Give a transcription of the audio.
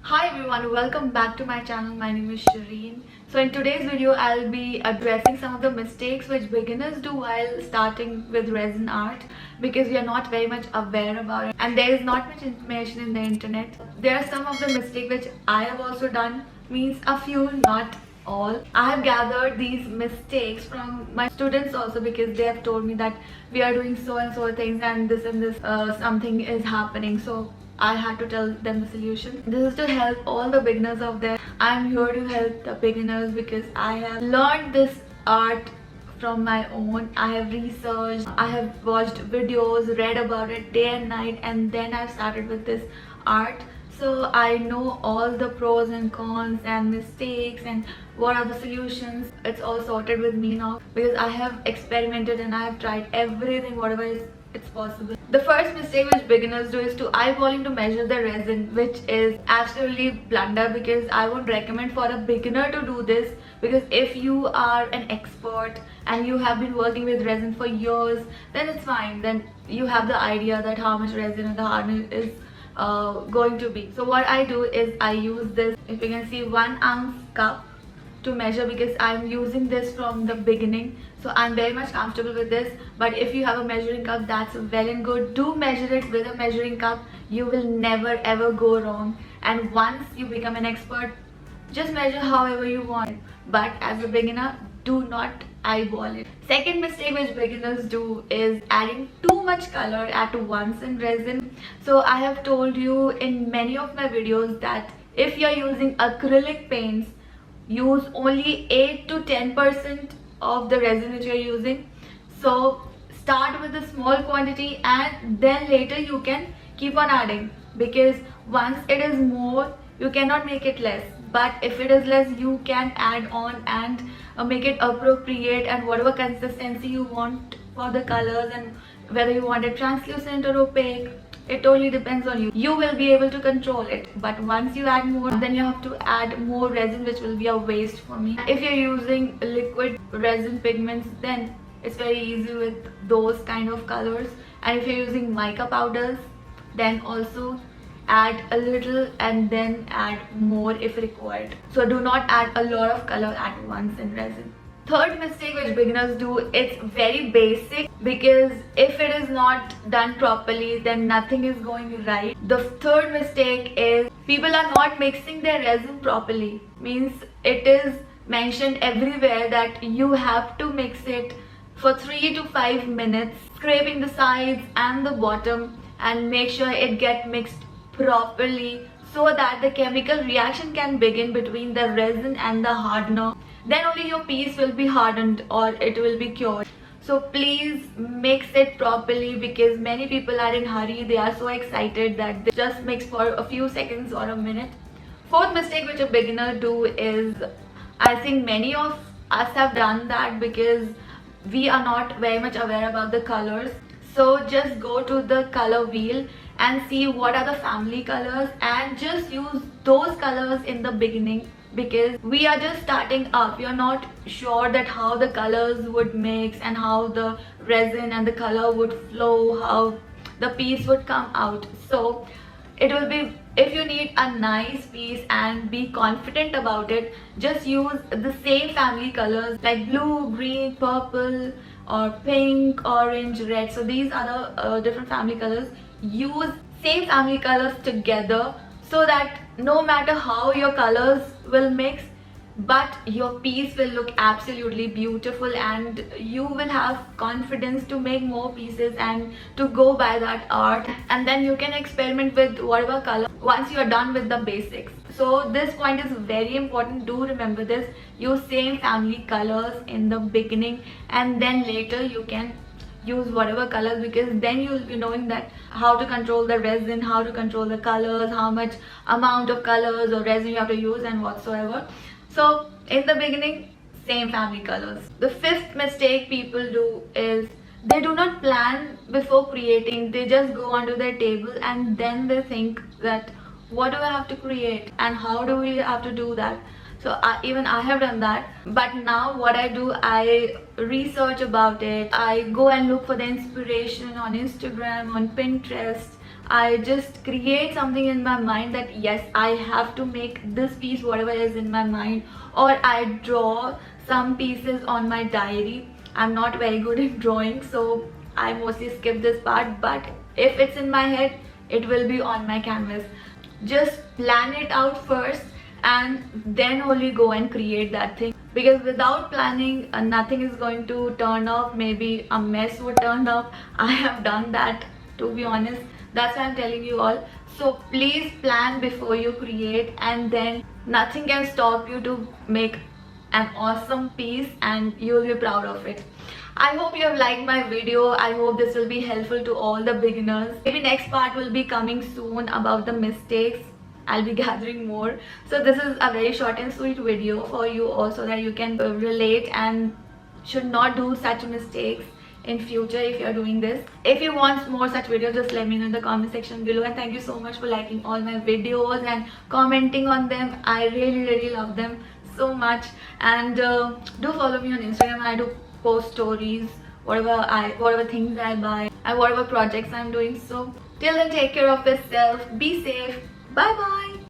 Hi everyone, welcome back to my channel. My name is Shireen. So in today's video, I'll be addressing some of the mistakes which beginners do while starting with resin art because we are not very much aware about it and there is not much information in the internet. There are some of the mistakes which I have also done, means a few, not all. I have gathered these mistakes from my students also because they have told me that we are doing so and so things and this something is happening. So I had to tell them the solution. This is to help all the beginners out there. I'm here to help the beginners because I have learned this art from my own. I have researched, I have watched videos, read about it day and night, and then I've started with this art. So I know all the pros and cons and mistakes and what are the solutions. It's all sorted with me now because I have experimented and I have tried everything whatever is it's possible. The first mistake which beginners do is to eyeballing to measure the resin, which is absolutely blunder because I won't recommend for a beginner to do this, because if you are an expert and you have been working with resin for years, then it's fine. Then you have the idea that how much resin and the hardness is going to be. So what I do is I use this, if you can see, 1 ounce cup to measure because I'm using this from the beginning, so I'm very much comfortable with this. But if you have a measuring cup, that's well and good. Do measure it with a measuring cup. You will never ever go wrong, and once you become an expert, just measure however you want. But as a beginner, do not eyeball it. Second mistake which beginners do is adding too much color at once in resin. So I have told you in many of my videos that if you're using acrylic paints, use only 8 to 10% of the resin which you're using. So start with a small quantity and then later you can keep on adding, because once it is more, you cannot make it less. But if it is less, you can add on and make it appropriate and whatever consistency you want for the colors, and whether you want it translucent or opaque, it totally depends on you. You will be able to control it. But once you add more, then you have to add more resin, which will be a waste for me. If you're using liquid resin pigments, then it's very easy with those kind of colors. And if you're using mica powders, then also add a little and then add more if required. So do not add a lot of color at once in resin. Third mistake which beginners do, it's very basic, because if it is not done properly, then nothing is going right. The third mistake is people are not mixing their resin properly. Means it is mentioned everywhere that you have to mix it for 3 to 5 minutes, scraping the sides and the bottom, and make sure it get mixed properly so that the chemical reaction can begin between the resin and the hardener. Then only your piece will be hardened or it will be cured. So please mix it properly, because many people are in hurry. They are so excited that they just mix for a few seconds or a minute. Fourth mistake which a beginner do is, I think many of us have done that because we are not very much aware about the colors. So just go to the color wheel and see what are the family colors and just use those colors in the beginning, because we are just starting up. We are not sure that how the colors would mix and how the resin and the color would flow, how the piece would come out. So it will be, if you need a nice piece and be confident about it, just use the same family colors like blue, green, purple, or pink, orange, red. So these are the different family colors. Use same family colors together so that no matter how your colors will mix, but your piece will look absolutely beautiful and you will have confidence to make more pieces and to go by that art, and then you can experiment with whatever color once you are done with the basics. So this point is very important. Do remember this. Use same family colors in the beginning and then later you can use whatever colors, because then you will be knowing that how to control the resin, how to control the colors, how much amount of colors or resin you have to use and whatsoever. So in the beginning, same family colors. The fifth mistake people do is they do not plan before creating. They just go onto their table and then they think that what do I have to create and how do we have to do that. So even I have done that, but now what I do, I research about it. I go and look for the inspiration on Instagram, on Pinterest, I just create something in my mind that yes, I have to make this piece, whatever is in my mind, or I draw some pieces on my diary. I'm not very good in drawing, so I mostly skip this part, but if it's in my head, it will be on my canvas. Just plan it out first and then only go and create that thing, because without planning nothing is going to turn up. Maybe a mess would turn up. I have done that, to be honest. That's why I'm telling you all. So please plan before you create, and then nothing can stop you to make an awesome piece and you will be proud of it. I hope you have liked my video. I hope this will be helpful to all the beginners. Maybe next part will be coming soon about the mistakes. I'll be gathering more. So this is a very short and sweet video for you also, that you can relate and should not do such mistakes in future if you're doing this. If you want more such videos, just let me know in the comment section below. And thank you so much for liking all my videos and commenting on them. I really love them so much. And do follow me on Instagram. I do post stories, whatever things I buy and whatever projects I'm doing. So till then, take care of yourself, be safe, bye bye.